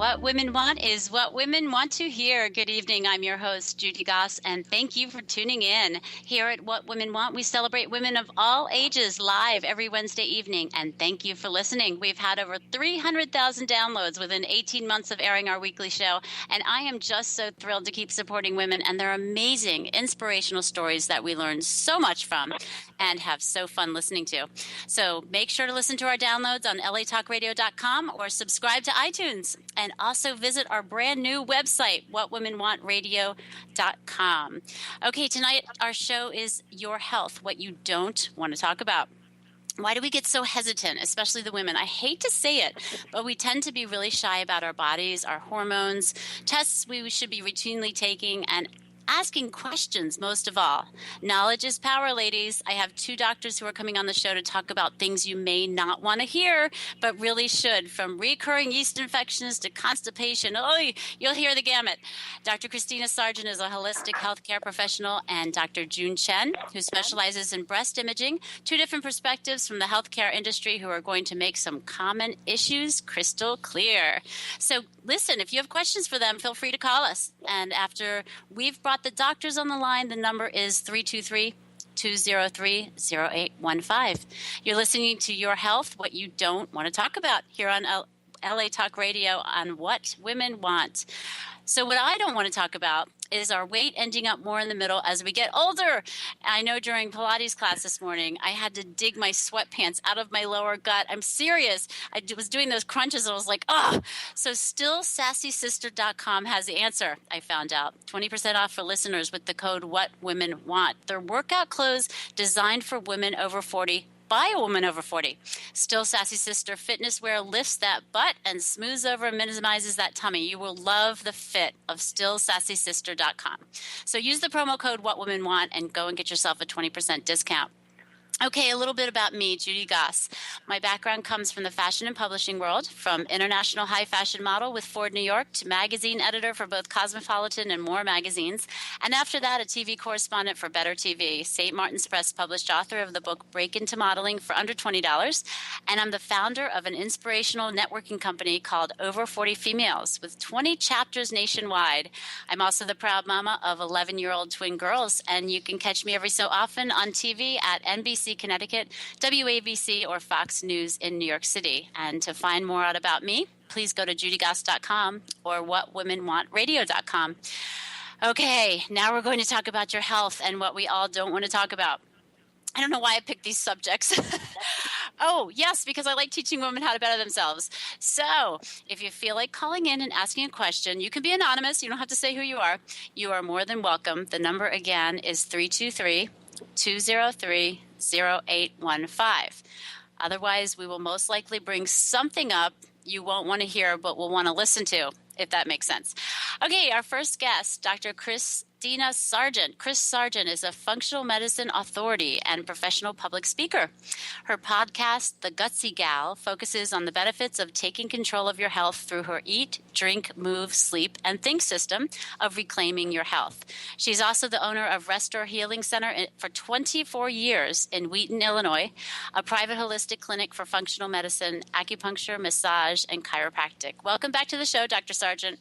What women want is what women want to hear. Good evening. I'm your host, Judy Goss, and thank you for tuning in. Here at What Women Want, we celebrate women of all ages live every Wednesday evening, and thank you for listening. We've had over 300,000 downloads within 18 months of airing our weekly show, and I am just so thrilled to keep supporting women and their amazing, inspirational stories that we learn so much from and have so fun listening to. So make sure to listen to our downloads on latalkradio.com or subscribe to iTunes. And also visit our brand new website, whatwomenwantradio.com. Okay, tonight our show is Your Health, What You Don't Want to Talk About. Why do we get so hesitant, especially the women? I hate to say it, but we tend to be really shy about our bodies, our hormones, tests we should be routinely taking, and asking questions most of all. Knowledge is power, ladies. I have two doctors who are coming on the show to talk about things you may not want to hear, but really should, from recurring yeast infections to constipation. Oh, you'll hear the gamut. Dr. Christina Sargent is a holistic healthcare professional, and Dr. June Chen, who specializes in breast imaging, two different perspectives from the healthcare industry who are going to make some common issues crystal clear. So listen, if you have questions for them, feel free to call us. And after we've brought the doctors on the line, the number is 323-203-0815. You're listening to Your Health, What You Don't Want to Talk About here on LA Talk Radio on What Women Want. So what I don't want to talk about is our weight ending up more in the middle as we get older. I know during Pilates class this morning, I had to dig my sweatpants out of my lower gut. I'm serious. I was doing those crunches and I was like, oh. So stillsassysister.com has the answer, I found out. 20% off for listeners with the code WhatWomenWant. They're workout clothes designed for women over 40 by a woman over 40. Still Sassy Sister fitness wear lifts that butt and smooths over and minimizes that tummy. You will love the fit of stillsassysister.com. So use the promo code WhatWomenWant and go and get yourself a 20% discount. Okay, a little bit about me, Judy Goss. My background comes from the fashion and publishing world, from international high fashion model with Ford New York to magazine editor for both Cosmopolitan and More magazines, and after that, a TV correspondent for Better TV. St. Martin's Press published author of the book Break Into Modeling for Under $20, and I'm the founder of an inspirational networking company called Over 40 Females with 20 chapters nationwide. I'm also the proud mama of 11-year-old twin girls, and you can catch me every so often on TV at NBC Connecticut, WABC, or Fox News in New York City. And to find more out about me, please go to judygoss.com or whatwomenwantradio.com. Okay, now we're going to talk about your health and what we all don't want to talk about. I don't know why I picked these subjects. Oh, yes, because I like teaching women how to better themselves. So if you feel like calling in and asking a question, you can be anonymous. You don't have to say who you are. You are more than welcome. The number again is 323-203-0815. Otherwise, we will most likely bring something up you won't want to hear but will want to listen to, if that makes sense. Okay, our first guest, Dr. Christina Sargent. Chris Sargent is a functional medicine authority and professional public speaker. Her podcast, The Gutsy Gal, focuses on the benefits of taking control of your health through her eat, drink, move, sleep, and think system of reclaiming your health. She's also the owner of Restore Healing Center for 24 years in Wheaton, Illinois, a private holistic clinic for functional medicine, acupuncture, massage, and chiropractic. Welcome back to the show, Dr. Sargent.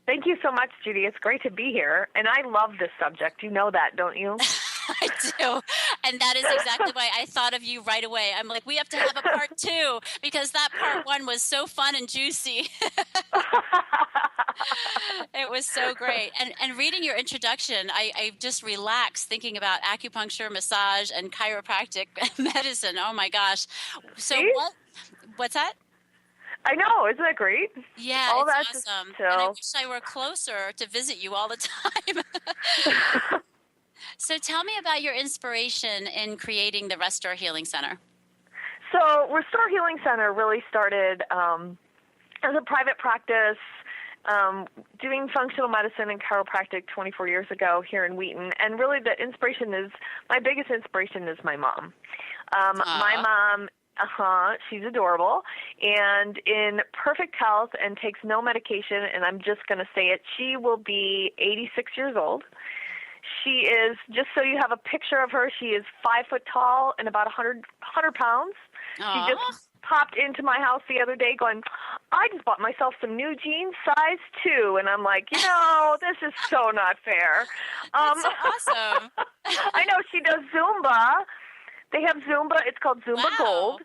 Thank you so much, Judy. It's great to be here. And I love this subject. You know that, don't you? I do. And that is exactly why I thought of you right away. I'm like, we have to have a part 2 because that part 1 was so fun and juicy. It was so great. And reading your introduction, I just relaxed thinking about acupuncture, massage, and chiropractic medicine. Oh, my gosh. So what's that? I know. Isn't that great? Yeah, all it's awesome. And I wish I were closer to visit you all the time. So tell me about your inspiration in creating the Restore Healing Center. So Restore Healing Center really started as a private practice, doing functional medicine and chiropractic 24 years ago here in Wheaton. And really my biggest inspiration is my mom. My mom... she's adorable and in perfect health and takes no medication, and I'm just going to say it, she will be 86 years old. She is, just so you have a picture of her, she is 5 foot tall and about 100 pounds. Aww. popped into my house the other day going, I just bought myself some new jeans, size 2. And I'm like, this is so not fair. That's so awesome. I know. She does Zumba. They have Zumba. It's called Zumba Wow. Gold.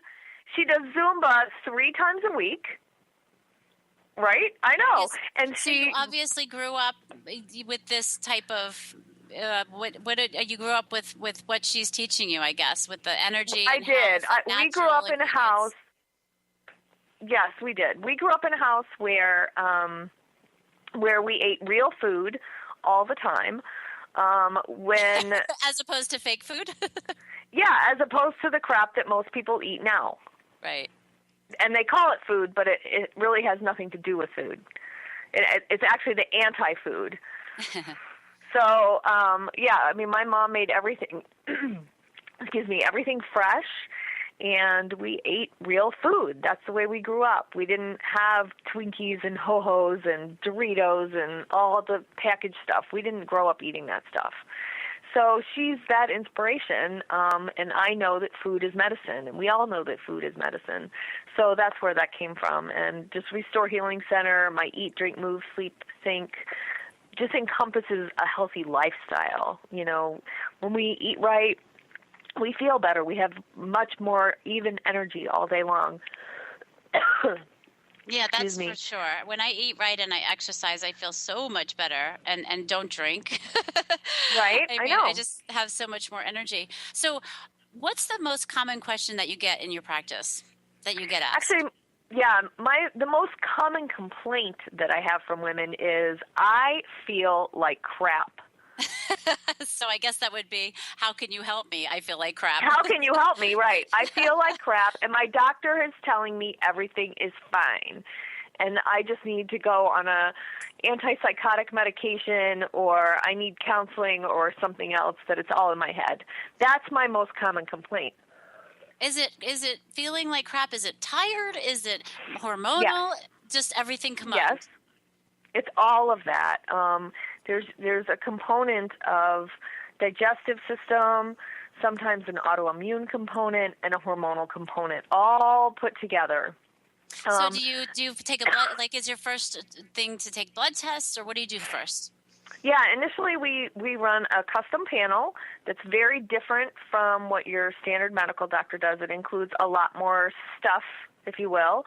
She does Zumba 3 times a week. Right? I know. Yes. And So you obviously grew up with this type of you grew up with what she's teaching you, I guess, with the energy. I and did. health, We grew up in a house. Yes, we did. We grew up in a house where we ate real food all the time. When as opposed to fake food. Yeah, as opposed to the crap that most people eat now. Right. And they call it food, but it really has nothing to do with food. It's actually the anti-food. So, I mean, my mom made everything, everything fresh, and we ate real food. That's the way we grew up. We didn't have Twinkies and Ho-Hos and Doritos and all the packaged stuff. We didn't grow up eating that stuff. So she's that inspiration, and I know that food is medicine, and we all know that food is medicine. So that's where that came from. And just Restore Healing Center, my Eat, Drink, Move, Sleep, Think, just encompasses a healthy lifestyle. When we eat right, we feel better. We have much more even energy all day long. Yeah, that's for sure. When I eat right and I exercise, I feel so much better and don't drink. Right? I mean, know. I just have so much more energy. So what's the most common question that you get in your practice, that you get asked? Actually, yeah, the most common complaint that I have from women is, I feel like crap. So I guess that would be, how can you help me? I feel like crap. How can you help me? Right. I feel like crap, and my doctor is telling me everything is fine, and I just need to go on a antipsychotic medication, or I need counseling or something else, that it's all in my head. That's my most common complaint. Is it feeling like crap? Is it tired? Is it hormonal? Yes. Just everything combined? Yes. It's all of that. There's a component of digestive system, sometimes an autoimmune component, and a hormonal component, all put together. So do you take a blood, like, is your first thing to take blood tests, or what do you do first? Yeah, initially we run a custom panel that's very different from what your standard medical doctor does. It includes a lot more stuff, if you will,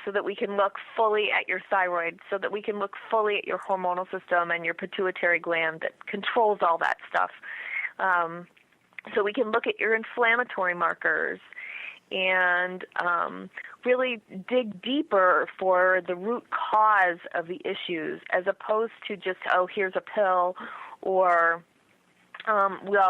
so that we can look fully at your thyroid, so that we can look fully at your hormonal system and your pituitary gland that controls all that stuff. So we can look at your inflammatory markers and really dig deeper for the root cause of the issues, as opposed to just, here's a pill, or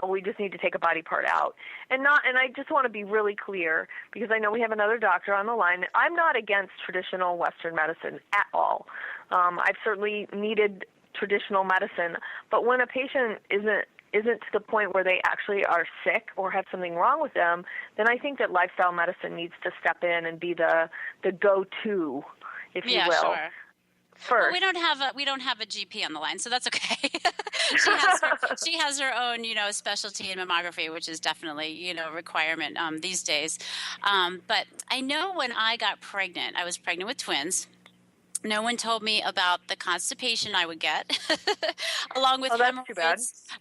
we just need to take a body part out. And I just want to be really clear, because I know we have another doctor on the line. I'm not against traditional Western medicine at all. I've certainly needed traditional medicine, but when a patient isn't to the point where they actually are sick or have something wrong with them, then I think that lifestyle medicine needs to step in and be the go-to, if you will. Sure. First. Well, we don't have a GP on the line, so that's okay. she has her own, specialty in mammography, which is definitely, a requirement these days. But I know when I got pregnant, I was pregnant with twins. No one told me about the constipation I would get, along with that's hemorrhoids. Too bad.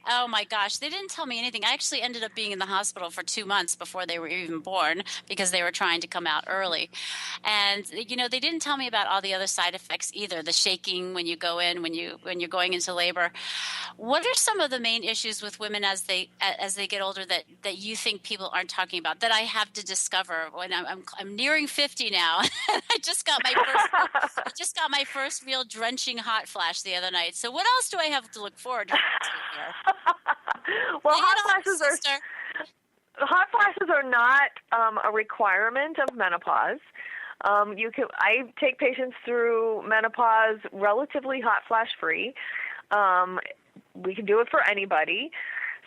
Oh my gosh, they didn't tell me anything. I actually ended up being in the hospital for 2 months before they were even born, because they were trying to come out early. And they didn't tell me about all the other side effects either. The shaking when you go in, when you're going into labor. What are some of the main issues with women as they get older that you think people aren't talking about, that I have to discover when I'm nearing 50 now? I just got my first real drenching hot flash the other night. So what else do I have to look forward to here? Well, hot flashes are not a requirement of menopause. I take patients through menopause relatively hot flash free. We can do it for anybody.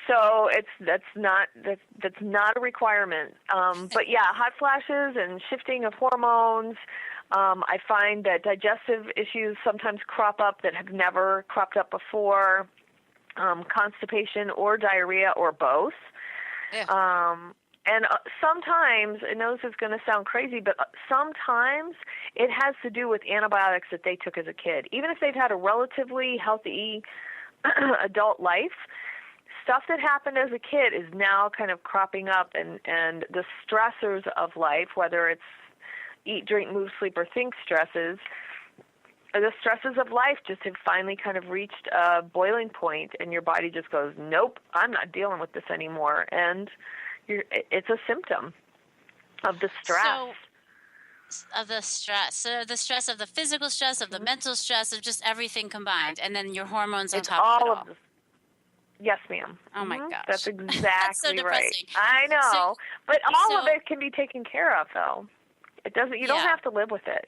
So that's not a requirement. But yeah, hot flashes and shifting of hormones. I find that digestive issues sometimes crop up that have never cropped up before, constipation or diarrhea or both. Yeah. And sometimes, I know this is going to sound crazy, but sometimes it has to do with antibiotics that they took as a kid. Even if they've had a relatively healthy adult life, stuff that happened as a kid is now kind of cropping up, and the stressors of life, whether it's eat, drink, move, sleep, or think stresses, the stresses of life just have finally kind of reached a boiling point, and your body just goes, nope, I'm not dealing with this anymore. And it's a symptom of the stress. Of the stress. So the stress of the physical stress, of the mental stress, of just everything combined, and then your hormones on It's top of it all all. of this. Yes, ma'am. Oh my gosh. That's exactly That's so right. depressing. I know. So, but all of it can be taken care of, though. It doesn't. You don't have to live with it.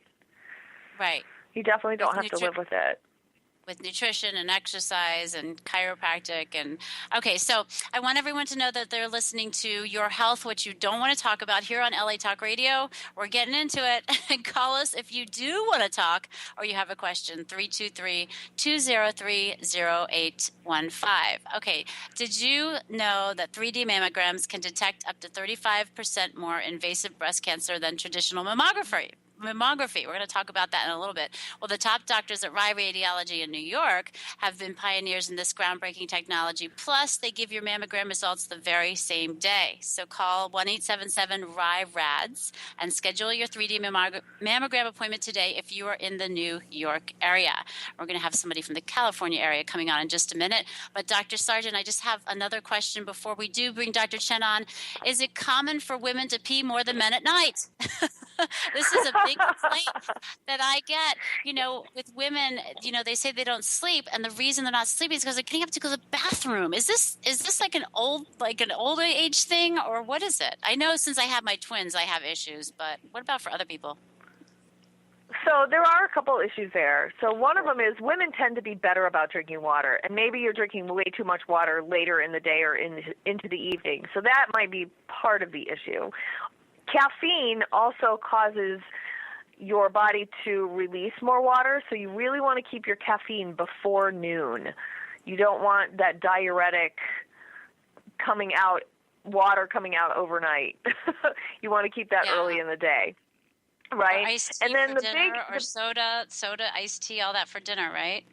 Right. You definitely don't have to live with it. With nutrition and exercise and chiropractic. And okay, so I want everyone to know that they're listening to Your Health, what you don't want to talk about, here on LA Talk Radio. We're getting into it. Call us if you do want to talk or you have a question. 323-203-0815. Okay, did you know that 3D mammograms can detect up to 35% more invasive breast cancer than traditional mammography? We're going to talk about that in a little bit. Well, the top doctors at Radiology in New York have been pioneers in this groundbreaking technology. Plus, they give your mammogram results the very same day. So call 1-877-RADS and schedule your 3D mammogram appointment today if you are in the New York area. We're going to have somebody from the California area coming on in just a minute. But Dr. Sargent, I just have another question before we do bring Dr. Chen on. Is it common for women to pee more than men at night? This is a big complaint that I get, with women. They say they don't sleep, and the reason they're not sleeping is because they're getting up to go to the bathroom. Is this like an old age thing, or what is it? I know since I have my twins, I have issues, but what about for other people? So there are a couple issues there. So one of them is women tend to be better about drinking water, and maybe you're drinking way too much water later in the day or into the evening. So that might be part of the issue. Caffeine also causes your body to release more water, so you really want to keep your caffeine before noon. You don't want that diuretic water coming out overnight. You want to keep that early in the day, right? Or iced tea for dinner, or soda, iced tea, all that for dinner, right?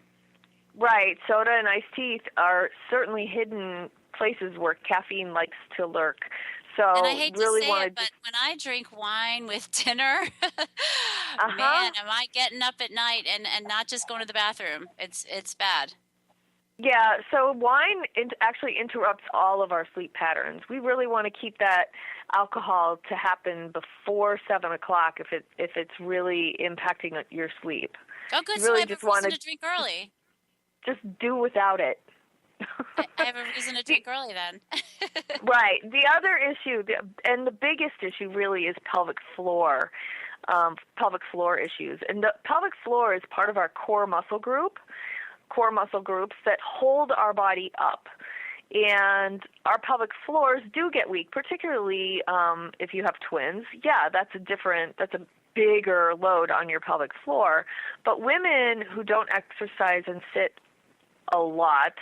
Right. Soda and iced tea are certainly hidden places where caffeine likes to lurk. So and I hate really to say it, but when I drink wine with dinner, man, am I getting up at night and not just going to the bathroom. It's bad. Yeah, so wine actually interrupts all of our sleep patterns. We really want to keep that alcohol to happen before 7 o'clock if it's really impacting your sleep. Oh, good. You really so I have a reason to drink early. Just do without it. I have a reason to drink early then. Right. The other issue, and the biggest issue really, is pelvic floor issues. And the pelvic floor is part of our core muscle groups that hold our body up. And our pelvic floors do get weak, particularly if you have twins. Yeah, that's a bigger load on your pelvic floor. But women who don't exercise and sit a lot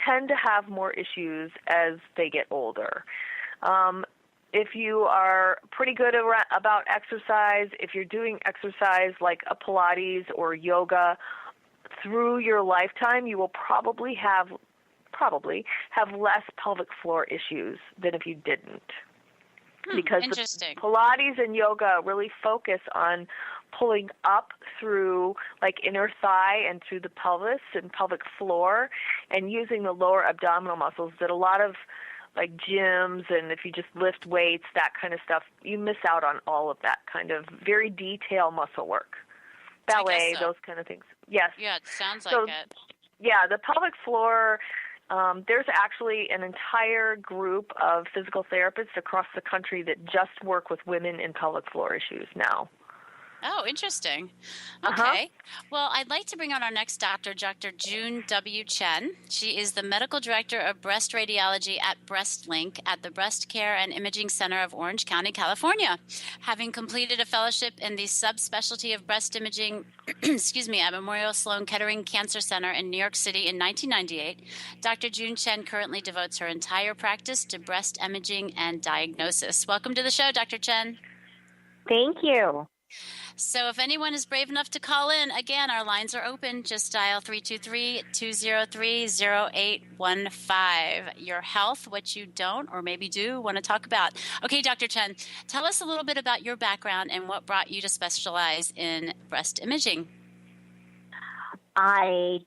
tend to have more issues as they get older. If you are pretty good about exercise, if you're doing exercise like a Pilates or yoga through your lifetime, you will probably have less pelvic floor issues than if you didn't. Because the Pilates and yoga really focus on pulling up through like inner thigh and through the pelvis and pelvic floor, and using the lower abdominal muscles that a lot of like gyms, and if you just lift weights, that kind of stuff, you miss out on all of that kind of very detailed muscle work. Ballet, those kind of things. Yes. Yeah, it sounds like it. Yeah, the pelvic floor, there's actually an entire group of physical therapists across the country that just work with women in pelvic floor issues now. Oh, interesting. Uh-huh. Okay. Well, I'd like to bring on our next doctor, Dr. June W. Chen. She is the medical director of breast radiology at Breastlink at the Breast Care and Imaging Center of Orange County, California. Having completed a fellowship in the subspecialty of breast imaging, excuse me, at Memorial Sloan Kettering Cancer Center in New York City in 1998, Dr. June Chen currently devotes her entire practice to breast imaging and diagnosis. Welcome to the show, Dr. Chen. Thank you. So if anyone is brave enough to call in, again, our lines are open. Just dial 323-203-0815. Your health, what you don't or maybe do want to talk about. Okay, Dr. Chen, tell us a little bit about your background and what brought you to specialize in breast imaging. I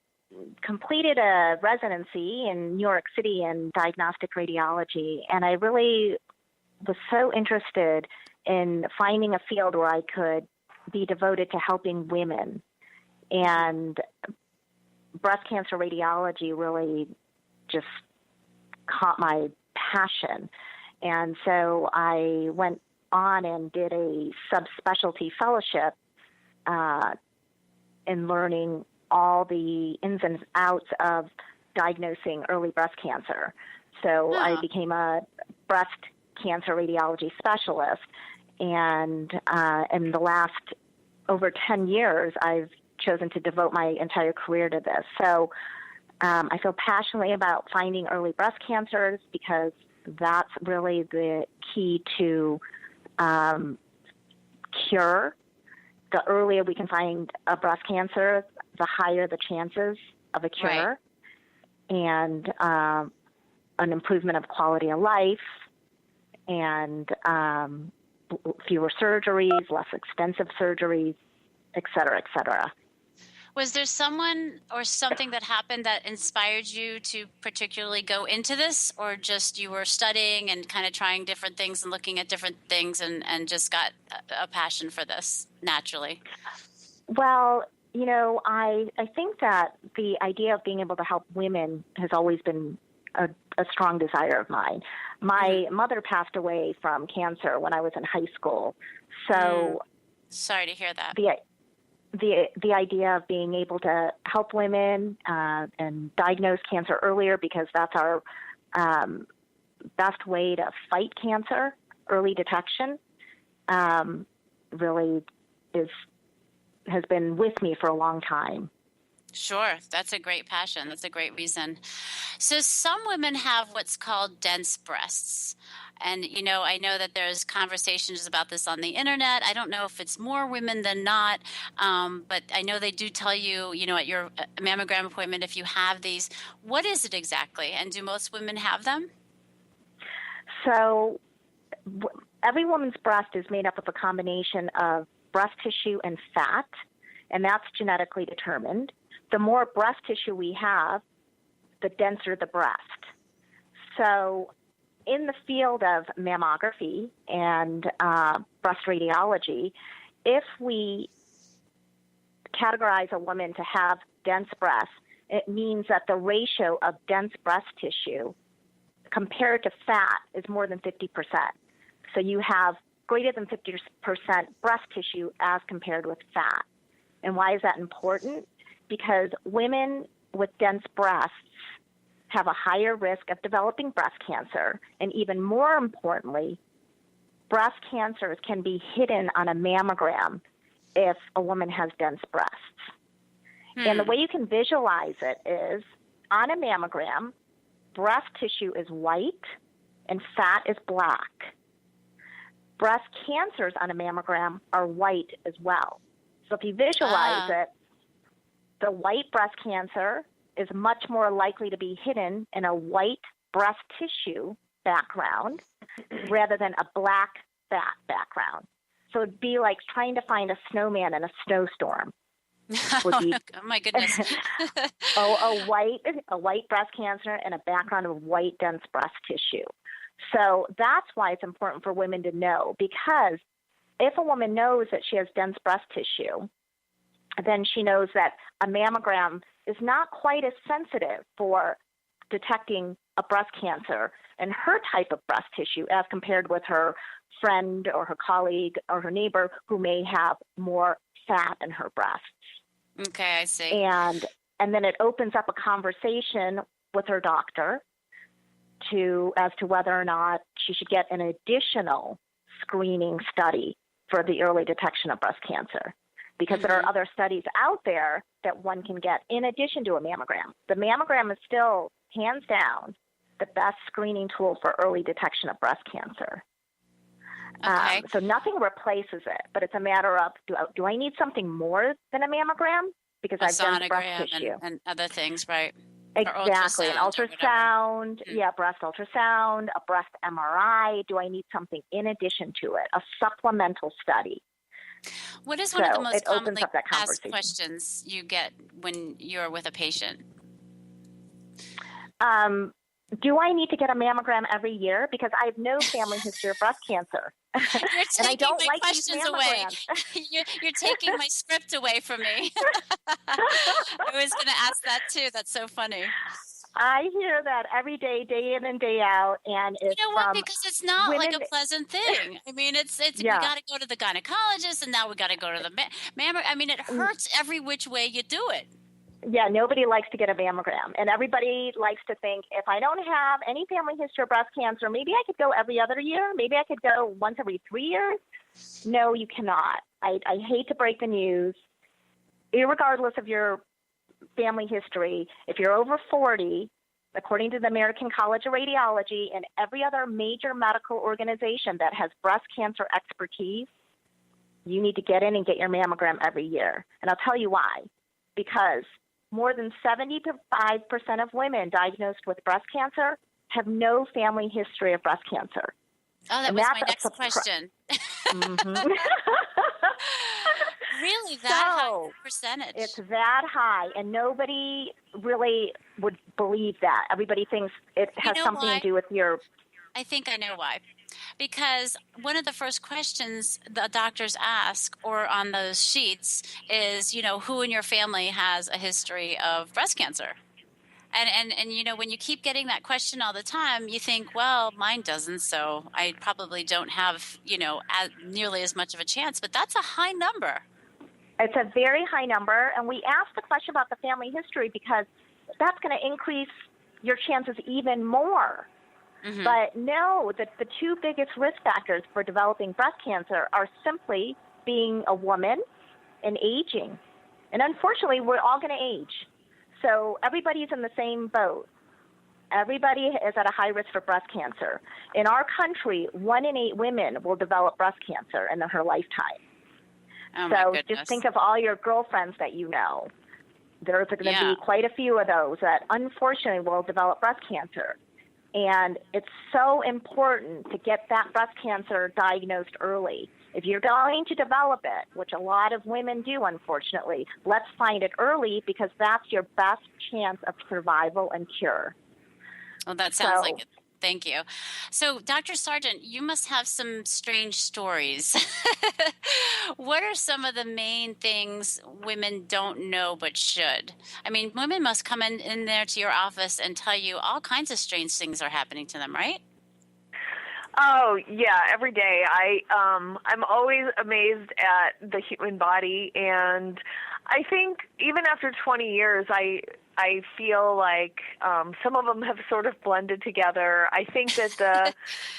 completed a residency in New York City in diagnostic radiology, and I really was so interested in finding a field where I could be devoted to helping women. And breast cancer radiology really just caught my passion. And so I went on and did a subspecialty fellowship in learning all the ins and outs of diagnosing early breast cancer. So I became a breast cancer radiology specialist. And in the last over 10 years, I've chosen to devote my entire career to this. So I feel passionately about finding early breast cancers because that's really the key to cure. The earlier we can find a breast cancer, the higher the chances of a cure, and an improvement of quality of life, and fewer surgeries, less expensive surgeries, et cetera, et cetera. Was there someone or something that happened that inspired you to particularly go into this, or just you were studying and kind of trying different things and looking at different things and just got a passion for this naturally? Well, you know, I think that the idea of being able to help women has always been a strong desire of mine. My mother passed away from cancer when I was in high school. So sorry to hear that. The idea of being able to help women and diagnose cancer earlier, because that's our best way to fight cancer, early detection, really has been with me for a long time. Sure. That's a great passion. That's a great reason. So some women have what's called dense breasts. And, you know, I know that there's conversations about this on the internet. I don't know if it's more women than not, but I know they do tell you, you know, at your mammogram appointment, if you have these, what is it exactly? And do most women have them? So every woman's breast is made up of a combination of breast tissue and fat, and that's genetically determined. The more breast tissue we have, the denser the breast. So in the field of mammography and breast radiology, if we categorize a woman to have dense breasts, it means that the ratio of dense breast tissue compared to fat is more than 50%. So you have greater than 50% breast tissue as compared with fat. And why is that important? Because women with dense breasts have a higher risk of developing breast cancer. And even more importantly, breast cancers can be hidden on a mammogram if a woman has dense breasts. And the way you can visualize it is on a mammogram, breast tissue is white and fat is black. Breast cancers on a mammogram are white as well. So if you visualize it, the white breast cancer is much more likely to be hidden in a white breast tissue background rather than a black fat background. So it'd be like trying to find a snowman in a snowstorm. Oh my goodness. a white breast cancer and a background of white dense breast tissue. So that's why it's important for women to know, because if a woman knows that she has dense breast tissue, then she knows that a mammogram is not quite as sensitive for detecting of breast cancer and her type of breast tissue as compared with her friend or her colleague or her neighbor who may have more fat in her breasts. Okay, I see. And then it opens up a conversation with her doctor as to whether or not she should get an additional screening study for the early detection of breast cancer. Because there are other studies out there that one can get in addition to a mammogram. The mammogram is still, hands down, the best screening tool for early detection of breast cancer. Okay. So nothing replaces it, but it's a matter of, do I need something more than a mammogram? Because I've done breast tissue. And other things, right? Exactly. An ultrasound, breast ultrasound, a breast MRI. Do I need something in addition to it? A supplemental study. What is one of the most commonly asked questions you get when you're with a patient? Do I need to get a mammogram every year? Because I have no family history of breast cancer. You're taking and I don't my like questions these away. mammograms. You're taking my script away from me. I was going to ask that too. That's so funny. I hear that every day, day in and day out, and it's you know what? Because it's not women, like a pleasant thing. I mean, it's we got to go to the gynecologist, and now we got to go to the mammogram. I mean, it hurts every which way you do it. Yeah, nobody likes to get a mammogram, and everybody likes to think, if I don't have any family history of breast cancer, maybe I could go every other year. Maybe I could go once every 3 years. No, you cannot. I hate to break the news. Irregardless of your family history, if you're over 40, according to the American College of Radiology and every other major medical organization that has breast cancer expertise, you need to get in and get your mammogram every year. And I'll tell you why. Because more than 75% of women diagnosed with breast cancer have no family history of breast cancer. Oh, that was my next question. Mm-hmm. Really, that high percentage? It's that high, and nobody really would believe that. Everybody thinks it has something to do with your... I think I know why. Because one of the first questions the doctors ask, or on those sheets, is, who in your family has a history of breast cancer? And when you keep getting that question all the time, you think, well, mine doesn't, so I probably don't have, nearly as much of a chance. But that's a high number. It's a very high number, and we ask the question about the family history because that's going to increase your chances even more. Mm-hmm. But no, the two biggest risk factors for developing breast cancer are simply being a woman and aging. And unfortunately, we're all going to age. So everybody's in the same boat. Everybody is at a high risk for breast cancer. In our country, 1 in 8 women will develop breast cancer in her lifetime. Oh, so just think of all your girlfriends that you know. There's going to be quite a few of those that unfortunately will develop breast cancer. And it's so important to get that breast cancer diagnosed early. If you're going to develop it, which a lot of women do, unfortunately, let's find it early because that's your best chance of survival and cure. Well, that sounds like it. Thank you. So, Dr. Sargent, you must have some strange stories. What are some of the main things women don't know but should? I mean, women must come in there to your office and tell you all kinds of strange things are happening to them, right? Oh, yeah, every day. I'm always amazed at the human body, and I think even after 20 years, I feel like some of them have sort of blended together. I think that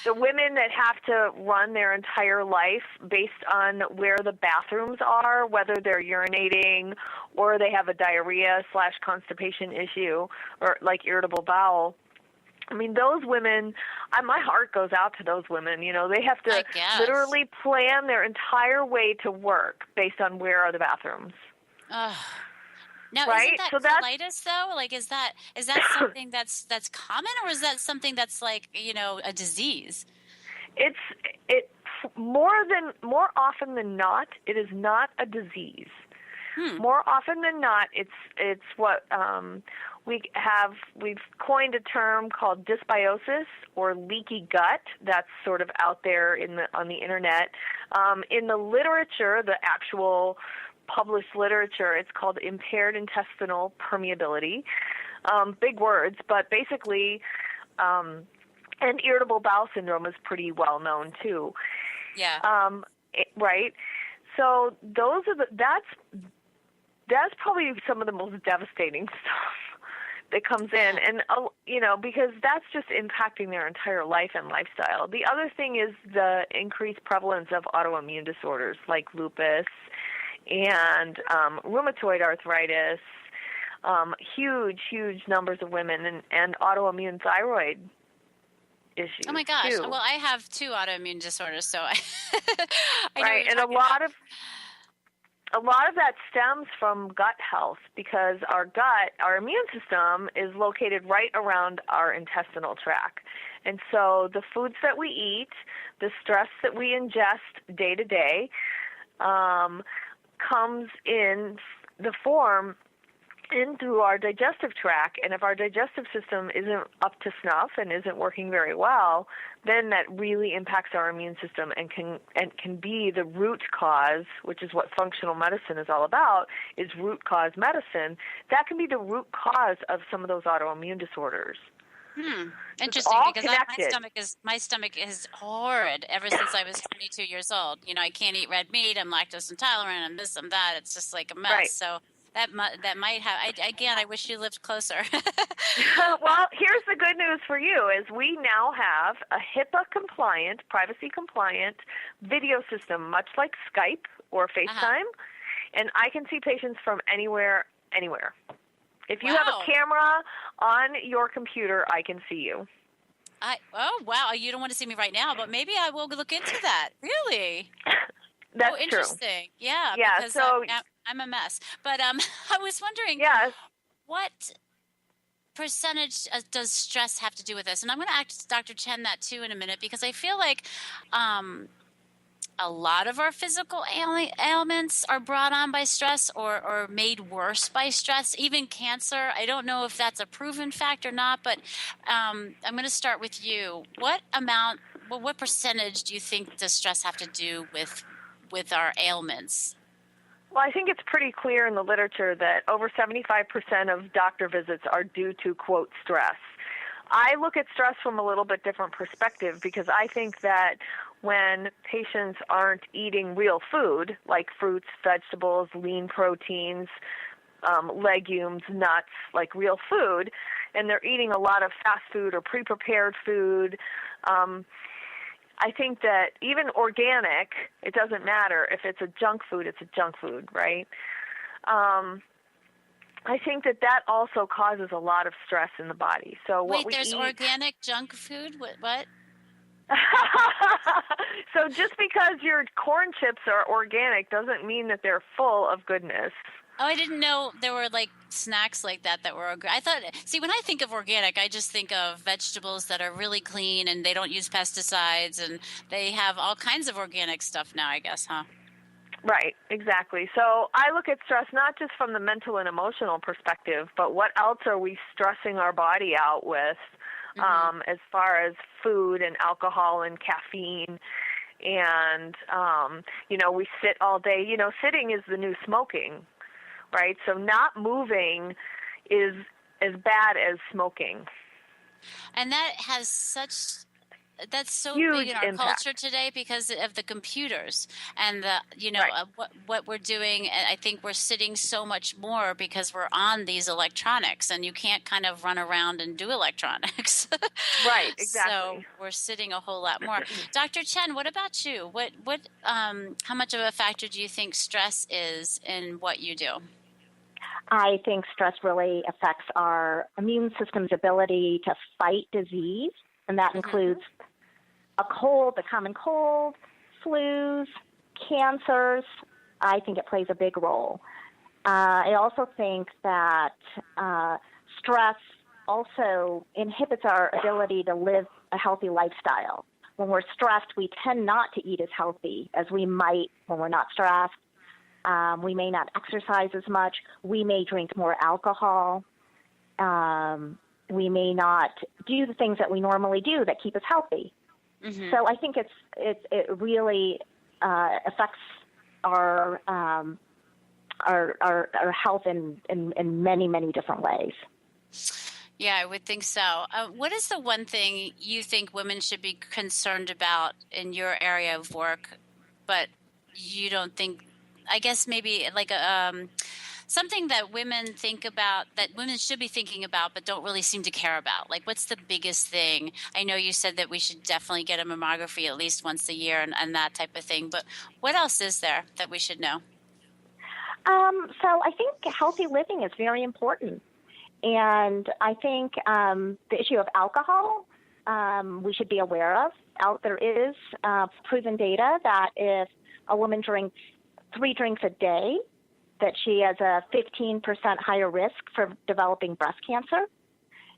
the women that have to run their entire life based on where the bathrooms are, whether they're urinating or they have a diarrhea/constipation issue or like irritable bowel, I mean, those women, my heart goes out to those women. They have to literally plan their entire way to work based on where are the bathrooms. Now, right? Isn't that colitis, though? Like, is that something that's common, or is that something that's like, a disease? It's more often than not, it is not a disease. More often than not, it's what we've coined a term called dysbiosis or leaky gut. That's sort of out there on the internet. In the literature, the actual published literature, it's called impaired intestinal permeability. Big words, but basically And irritable bowel syndrome is pretty well known too. Yeah. Right. So that's probably some of the most devastating stuff that comes in, and because that's just impacting their entire life and lifestyle. The other thing is the increased prevalence of autoimmune disorders like lupus and rheumatoid arthritis, huge numbers of women, and autoimmune thyroid issues. Oh my gosh! too. Well, I have 2 autoimmune disorders, so I know Right, what you're and a talking lot about. of that stems from gut health, because our immune system is located right around our intestinal tract. And so the foods that we eat, the stress that we ingest day to day, comes in the form in through our digestive tract, and if our digestive system isn't up to snuff and isn't working very well, then that really impacts our immune system and can be the root cause, which is what functional medicine is all about, is root cause medicine. That can be the root cause of some of those autoimmune disorders. Interesting, all because my stomach is horrid ever since I was 22 years old. I can't eat red meat. I'm lactose intolerant. I'm this, I'm that. It's just like a mess. Right. So that might have. I wish you lived closer. Well, here's the good news for you: is we now have a HIPAA-compliant, privacy-compliant video system, much like Skype or FaceTime, and I can see patients from anywhere. If you have a camera on your computer, I can see you. Oh, wow. You don't want to see me right now, but maybe I will look into that. Really? That's interesting. True. Yeah, because so I'm a mess. But I was wondering, what percentage does stress have to do with this? And I'm going to ask Dr. Chen that too in a minute, because I feel like a lot of our physical ailments are brought on by stress or made worse by stress. Even cancer, I don't know if that's a proven fact or not, but I'm going to start with you. What percentage do you think does stress have to do with our ailments? Well, I think it's pretty clear in the literature that over 75% of doctor visits are due to, quote, stress. I look at stress from a little bit different perspective, because I think that when patients aren't eating real food, like fruits, vegetables, lean proteins, legumes, nuts, like real food, and they're eating a lot of fast food or pre-prepared food, I think that even organic, it doesn't matter. If it's a junk food, it's a junk food, right? I think that also causes a lot of stress in the body. So what there's organic junk food? What? So just because your corn chips are organic doesn't mean that they're full of goodness. Oh, I didn't know there were like snacks like that were organic. When I think of organic, I just think of vegetables that are really clean and they don't use pesticides, and they have all kinds of organic stuff now, I guess, huh? Right, exactly. So I look at stress not just from the mental and emotional perspective, but what else are we stressing our body out with, as far as food and alcohol and caffeine. And, we sit all day. Sitting is the new smoking, right? So not moving is as bad as smoking. And that's so huge big in our impact. culture today because of the computers and Right. what we're doing. And I think we're sitting so much more because we're on these electronics, and you can't kind of run around and do electronics. Right, exactly. So we're sitting a whole lot more. Dr. Chen, what about you? How much of a factor do you think stress is in what you do? I think stress really affects our immune system's ability to fight disease, and that includes a cold, the common cold, flus, cancers. I think it plays a big role. I also think that stress also inhibits our ability to live a healthy lifestyle. When we're stressed, we tend not to eat as healthy as we might when we're not stressed. We may not exercise as much. We may drink more alcohol. We may not do the things that we normally do that keep us healthy. Mm-hmm. So I think it really affects our health in many, many different ways. Yeah, I would think so. What is the one thing you think women should be concerned about in your area of work, but you don't think, I guess maybe like something that women think about, that women should be thinking about, but don't really seem to care about? Like, what's the biggest thing? I know you said that we should definitely get a mammography at least once a year and that type of thing, but what else is there that we should know? So I think healthy living is very important. And I think the issue of alcohol we should be aware of. There is proven data that if a woman drinks 3 drinks a day, that she has a 15% higher risk for developing breast cancer.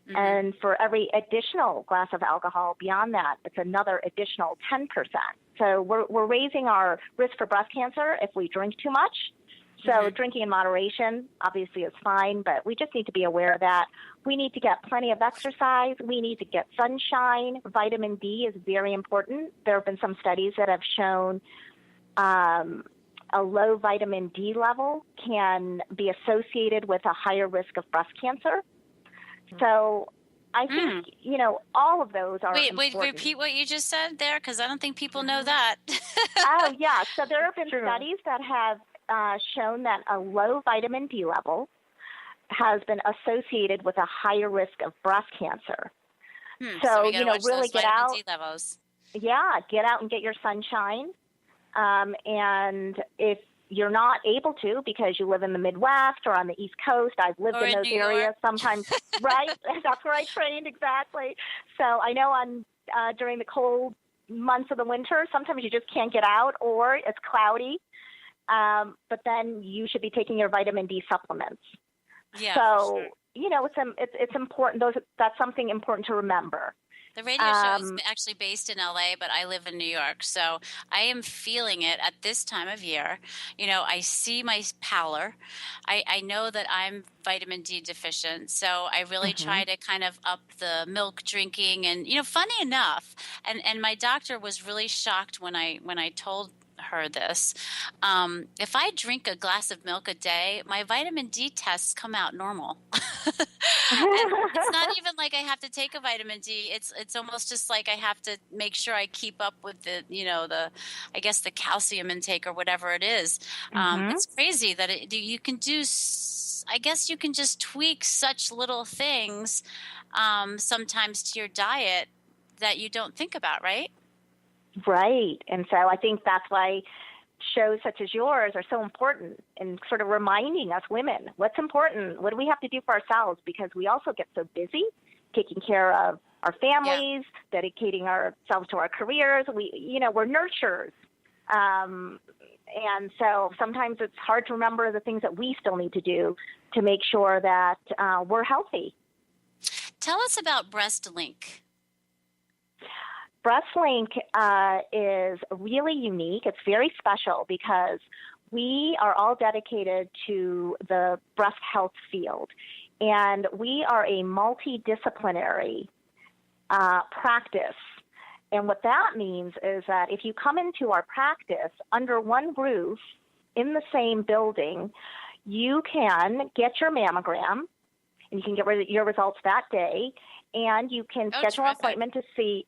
Mm-hmm. And for every additional glass of alcohol beyond that, it's another additional 10%. So we're raising our risk for breast cancer if we drink too much. So mm-hmm. drinking in moderation obviously is fine, but we just need to be aware of that. We need to get plenty of exercise. We need to get sunshine. Vitamin D is very important. There have been some studies that have shown a low vitamin D level can be associated with a higher risk of breast cancer. So I think, all of those are important. Wait, repeat what you just said there, because I don't think people know that. Oh, yeah. So there have been studies that have shown that a low vitamin D level has been associated with a higher risk of breast cancer. So really get out. D levels. Yeah, get out and get your sunshine. And if you're not able to because you live in the Midwest or on the East Coast, I've lived in those areas sometimes, right? That's where I trained, exactly. So I know during the cold months of the winter, sometimes you just can't get out or it's cloudy. But then you should be taking your vitamin D supplements. Yeah. So, it's important. That's something important to remember. The radio show is actually based in LA, but I live in New York. So I am feeling it at this time of year. I see my pallor. I know that I'm vitamin D deficient. So I really try to kind of up the milk drinking. And, funny enough, and my doctor was really shocked when I told her this. If I drink a glass of milk a day, my vitamin D tests come out normal. And it's not even like I have to take a vitamin D. It's almost just like I have to make sure I keep up with the I guess the calcium intake or whatever it is. It's crazy that you can do. I guess you can just tweak such little things sometimes to your diet that you don't think about, right? Right. And so I think that's why shows such as yours are so important in sort of reminding us women what's important. What do we have to do for ourselves? Because we also get so busy taking care of our families, dedicating ourselves to our careers. We're nurturers. And so sometimes it's hard to remember the things that we still need to do to make sure that we're healthy. Tell us about Breastlink. Breastlink is really unique. It's very special because we are all dedicated to the breast health field, and we are a multidisciplinary practice. And what that means is that if you come into our practice under one roof in the same building, you can get your mammogram, and you can get your results that day, and you can schedule an appointment to see.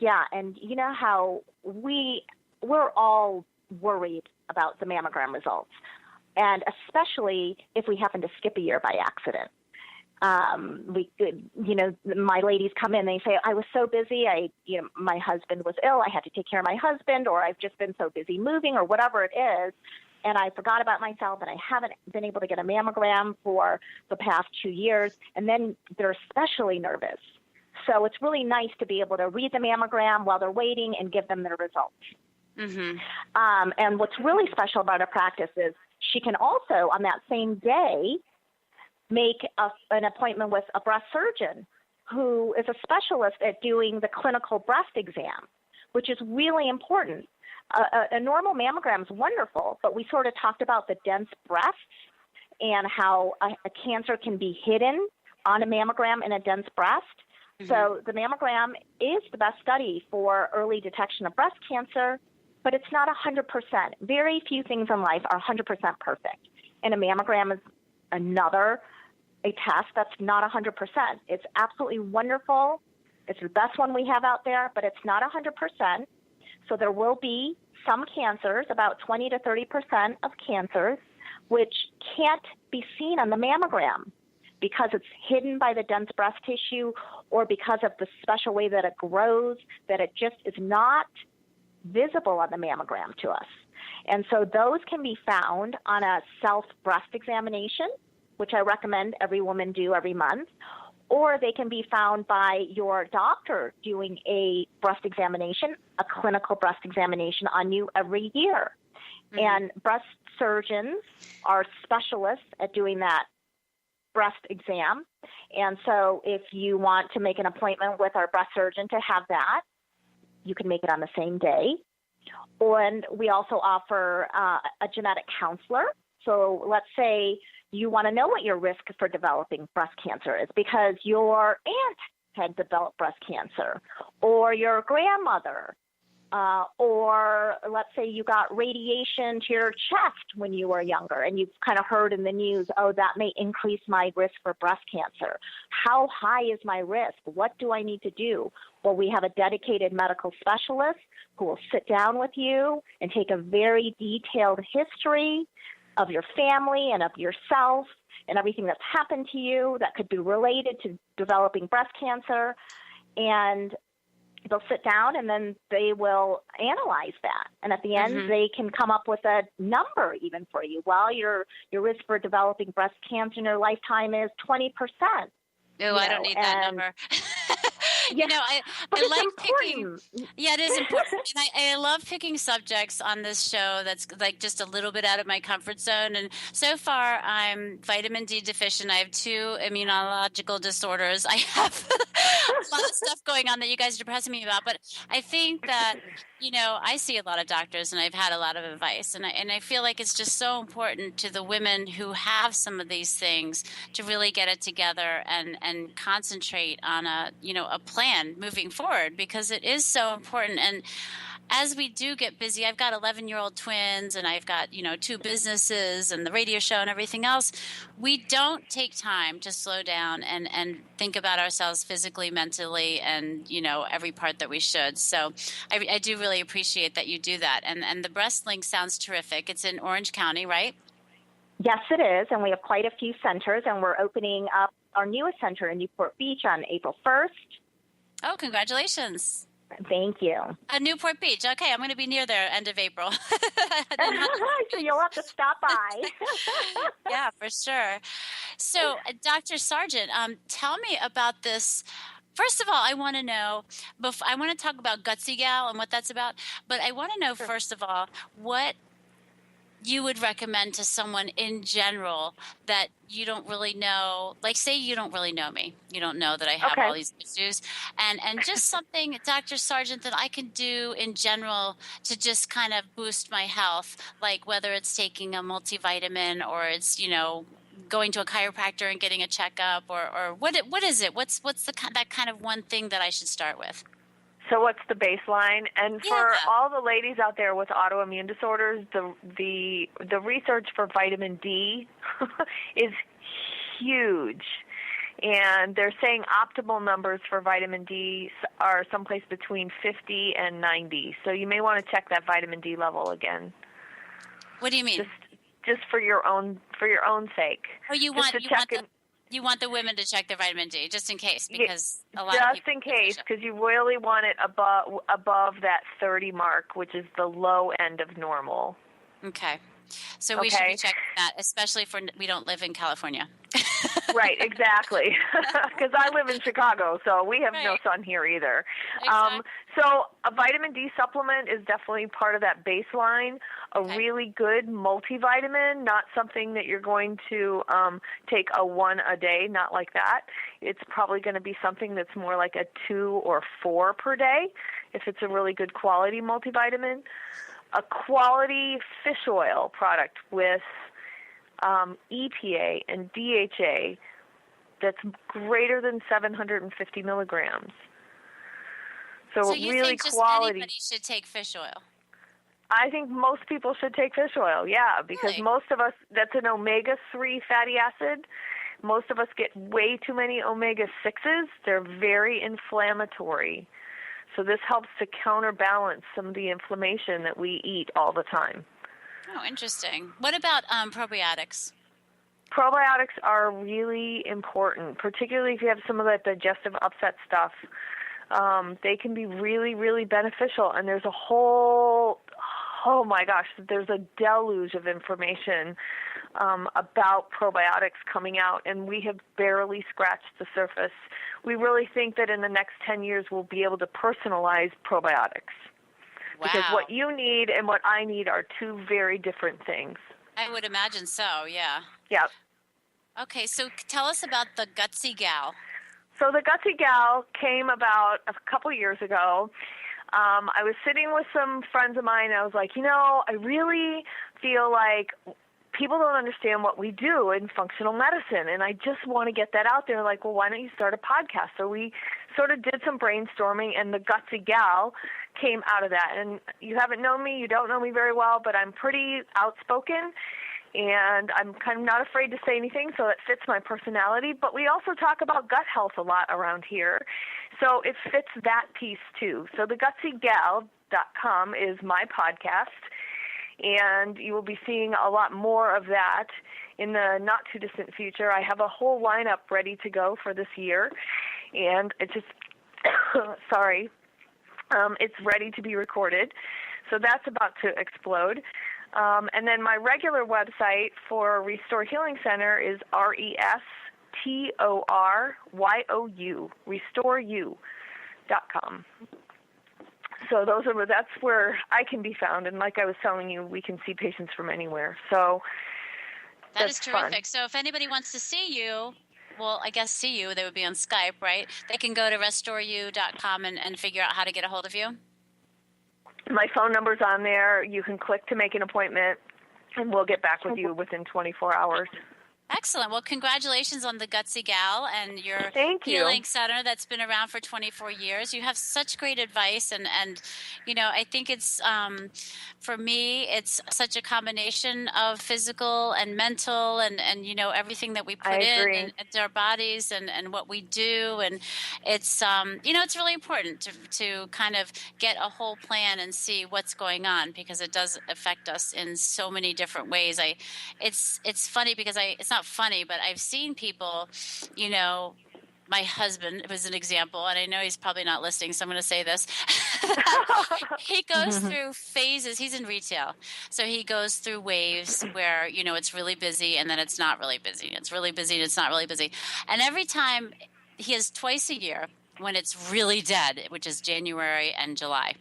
Yeah, and you know how we're all worried about the mammogram results, and especially if we happen to skip a year by accident. My ladies come in, they say, I was so busy, my husband was ill, I had to take care of my husband, or I've just been so busy moving, or whatever it is, and I forgot about myself, and I haven't been able to get a mammogram for the past 2 years, and then they're especially nervous. So it's really nice to be able to read the mammogram while they're waiting and give them their results. Mm-hmm. And what's really special about our practice is she can also, on that same day, make an appointment with a breast surgeon who is a specialist at doing the clinical breast exam, which is really important. A normal mammogram is wonderful, but we sort of talked about the dense breasts and how a cancer can be hidden on a mammogram in a dense breast. So the mammogram is the best study for early detection of breast cancer, but it's not 100%. Very few things in life are 100% perfect. And a mammogram is another a test that's not 100%. It's absolutely wonderful. It's the best one we have out there, but it's not 100%. So there will be some cancers, about 20 to 30% of cancers, which can't be seen on the mammogram because it's hidden by the dense breast tissue or because of the special way that it grows, that it just is not visible on the mammogram to us. And so those can be found on a self-breast examination, which I recommend every woman do every month, or they can be found by your doctor doing a breast examination, a clinical breast examination on you every year. Mm-hmm. And breast surgeons are specialists at doing that breast exam. And so if you want to make an appointment with our breast surgeon to have that, you can make it on the same day. And we also offer a genetic counselor. So let's say you want to know what your risk for developing breast cancer is because your aunt had developed breast cancer, or your grandmother, or let's say you got radiation to your chest when you were younger and you've kind of heard in the news, oh, that may increase my risk for breast cancer. How high is my risk? What do I need to do? Well, we have a dedicated medical specialist who will sit down with you and take a very detailed history of your family and of yourself and everything that's happened to you that could be related to developing breast cancer. And they'll sit down and then they will analyze that. And at the end, they can come up with a number even for you. Well, your risk for developing breast cancer in your lifetime is 20%. Oh, I don't need that number. Yeah, I like important. Picking. Yeah, it is important. And I love picking subjects on this show that's like just a little bit out of my comfort zone. And so far, I'm vitamin D deficient. I have 2 immunological disorders. I have a lot of stuff going on that you guys are depressing me about. But I think that, I see a lot of doctors and I've had a lot of advice. And I feel like it's just so important to the women who have some of these things to really get it together and concentrate on a plan moving forward, because it is so important. And as we do get busy, I've got 11-year-old twins and I've got, 2 businesses and the radio show and everything else. We don't take time to slow down and think about ourselves physically, mentally, and, every part that we should. So I do really appreciate that you do that. And the Breastlink sounds terrific. It's in Orange County, right? Yes, it is. And we have quite a few centers, and we're opening up our newest center in Newport Beach on April 1st. Oh, congratulations. Thank you. Newport Beach. Okay, I'm going to be near there end of April. So you'll have to stop by. Yeah, for sure. So, Dr. Sargent, tell me about this. First of all, I want to know, I want to talk about Gutsy Gal and what that's about, but I want to know, first of all, what you would recommend to someone in general that you don't really know, like say you don't really know me. You don't know that I have all these issues. And just something, Dr. Sargent, that I can do in general to just kind of boost my health, like whether it's taking a multivitamin or it's, going to a chiropractor and getting a checkup or what is it? What's that kind of one thing that I should start with? So what's the baseline? And for all the ladies out there with autoimmune disorders, the research for vitamin D is huge. And they're saying optimal numbers for vitamin D are someplace between 50 and 90. So you may want to check that vitamin D level again. What do you mean? Just for your own sake. Oh, you want the women to check their vitamin D just in case, because a lot of people just in case, because you really want it above that 30 mark, which is the low end of normal. Okay. So we should be checking that, especially for we don't live in California. Right, exactly. Because I live in Chicago, so we have no sun here either. Exactly. So a vitamin D supplement is definitely part of that baseline. A really good multivitamin, not something that you're going to take one a day, not like that. It's probably going to be something that's more like a 2 or 4 per day if it's a really good quality multivitamin. A quality fish oil product with EPA and DHA that's greater than 750 milligrams. So you really think just quality. Anybody should take fish oil? I think most people should take fish oil, because most of us, that's an omega-3 fatty acid Most of us get way too many omega-6s. They're very inflammatory. So this helps to counterbalance some of the inflammation that we eat all the time. Oh, interesting. What about probiotics? Probiotics are really important, particularly if you have some of that digestive upset stuff. They can be really, really beneficial, and there's a whole, oh my gosh, there's a deluge of information about probiotics coming out, and we have barely scratched the surface. We really think that in the next 10 years we'll be able to personalize probiotics. Wow. Because what you need and what I need are two very different things. I would imagine so, yeah. Yep. Okay, so tell us about the Gutsy Gal. So the Gutsy Gal came about a couple years ago. I was sitting with some friends of mine, and I was like, I really feel like people don't understand what we do in functional medicine, and I just want to get that out there. Like, well, why don't you start a podcast? So we sort of did some brainstorming, and the Gutsy Gal came out of that. And you haven't known me, you don't know me very well, but I'm pretty outspoken, and I'm kind of not afraid to say anything, so it fits my personality. But we also talk about gut health a lot around here, so it fits that piece too. So the gutsygal.com is my podcast, and you will be seeing a lot more of that in the not-too-distant future. I have a whole lineup ready to go for this year, and it just, it's ready to be recorded. So that's about to explode. And then my regular website for Restore Healing Center is RESTORYOU, restoreyou.com. So that's where I can be found. And like I was telling you, we can see patients from anywhere. So that is terrific. Fun. So if anybody wants to see you, well, I guess see you, they would be on Skype, right? They can go to restoreyou.com and figure out how to get a hold of you. My phone number's on there. You can click to make an appointment, and we'll get back with you within 24 hours. Excellent. Well, congratulations on the Gutsy Gal and your healing center that's been around for 24 years. You have such great advice, and I think it's, for me, it's such a combination of physical and mental and everything that we put into our bodies and what we do. And it's, it's really important to kind of get a whole plan and see what's going on, because it does affect us in so many different ways. It's funny because it's not funny, but I've seen people, my husband was an example, and I know he's probably not listening, so I'm going to say this. He goes through phases. He's in retail. So he goes through waves where, it's really busy and then it's not really busy. It's really busy and it's not really busy. And every time he has twice a year when it's really dead, which is January and July.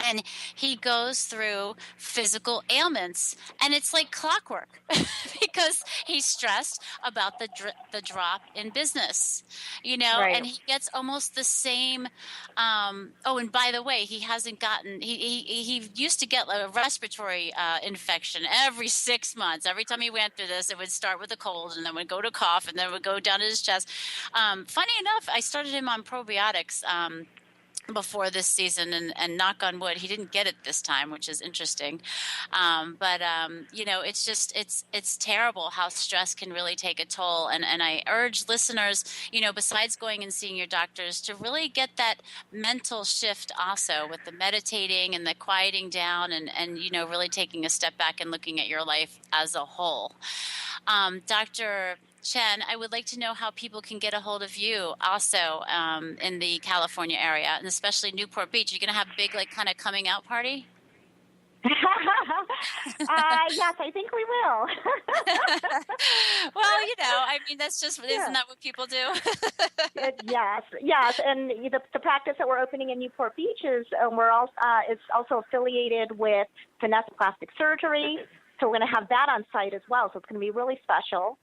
And he goes through physical ailments, and it's like clockwork because he's stressed about the drop in business, Right. and he gets almost the same. And by the way, he hasn't gotten. He used to get a respiratory infection every 6 months. Every time he went through this, it would start with a cold, and then would go to cough, and then would go down to his chest. Funny enough, I started him on probiotics. Before this season, and knock on wood, he didn't get it this time, which is interesting. But it's just, it's terrible how stress can really take a toll. And I urge listeners, besides going and seeing your doctors, to really get that mental shift also with the meditating and the quieting down and really taking a step back and looking at your life as a whole. Dr. Chen, I would like to know how people can get a hold of you also in the California area, and especially Newport Beach. You're going to have a big, kind of coming out party? Yes, I think we will. Well, that's just, isn't that what people do? Yes. And the practice that we're opening in Newport Beach is it's also affiliated with Finesse Plastic Surgery. So we're going to have that on site as well. So it's going to be really special.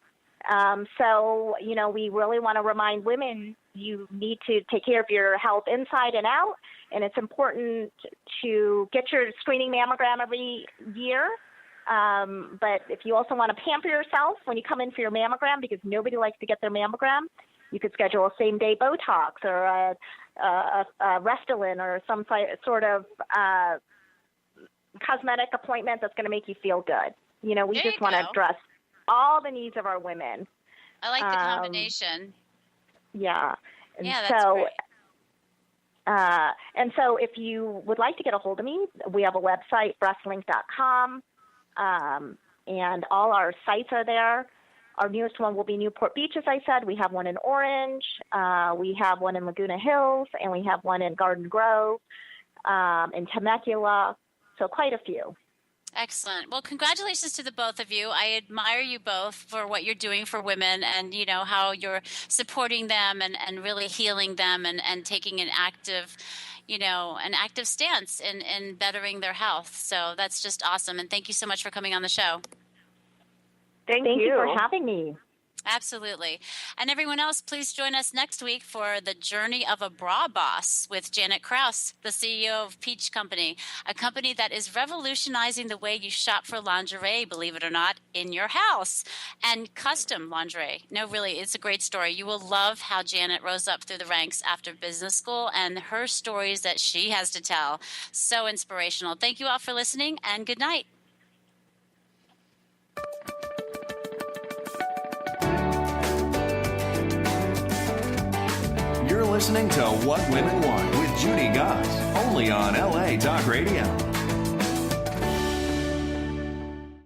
We really want to remind women you need to take care of your health inside and out, and it's important to get your screening mammogram every year. But if you also want to pamper yourself when you come in for your mammogram, because nobody likes to get their mammogram, you could schedule a same-day Botox or a Breastlink or some sort of cosmetic appointment that's going to make you feel good. We just want to address all the needs of our women. I like the combination. Yeah. And yeah, that's great. And so if you would like to get a hold of me, we have a website, breastlink.com, and all our sites are there. Our newest one will be Newport Beach, as I said. We have one in Orange, we have one in Laguna Hills, and we have one in Garden Grove, in Temecula, so quite a few. Excellent. Well, congratulations to the both of you. I admire you both for what you're doing for women, and how you're supporting them and really healing them and taking an active stance in bettering their health. So that's just awesome. And thank you so much for coming on the show. Thank you for having me. Absolutely. And everyone else, please join us next week for The Journey of a Bra Boss with Janet Krause, the CEO of Peach Company, a company that is revolutionizing the way you shop for lingerie, believe it or not, in your house, and custom lingerie. No, really, it's a great story. You will love how Janet rose up through the ranks after business school and her stories that she has to tell. So inspirational. Thank you all for listening, and good night. You're listening to What Women Want with Judy Goss, only on LA Talk Radio.